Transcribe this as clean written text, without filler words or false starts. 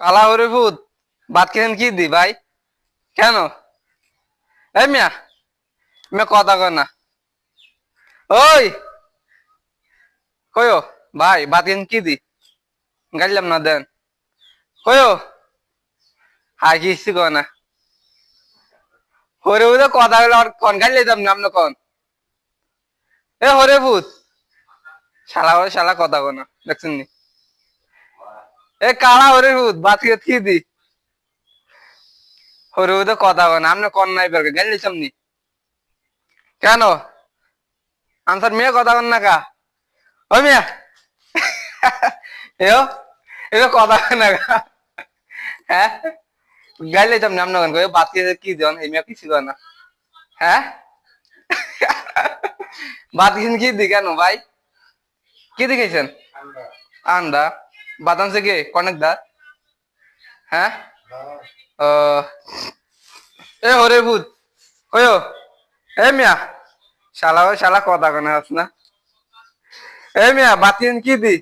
কালা হরে ভূত ভাত খেলেন কি দি ভাই? কেন? এই মিয়া, মিয়া কথা কয় না। ওই কয়ো ভাই ভাত খেলেন কি দি? গাইলাম না দেন। কয়ো হাই কিস্তি কয় না। হরে ভূত কথা বলে আর কন গাইলে যাম না আপনি কন। এ হরে ভূত শালা হরে শালা কথা কয় না দেখছেন নি? এ কালা হরে ভূত ভাত খেয়ে কি দি? হরে ভূত কথা কয় না আপনি কন নাই বের গাইলে সামনি। কেন? আনসার মেয়ে কথা কন না কা? ওই মিয়া এও এটা কথা কয় না কা? হ্যাঁ গাইলে যাম না আপনি কন কই ভাত খেয়ে কি দেন এই মিয়া কিছু কয় না। হ্যাঁ ভাত খেয়েছেন কি দি কেন ভাই? কি দেখেছেন? আন্ডা বাদাম থেকে কনেক দা। হ্যাঁ ও এ হরে ভূত কয়ো এ মিয়া শালা ওই শালা কথা কনে আস না। এ মিয়া বাতিন কি দি?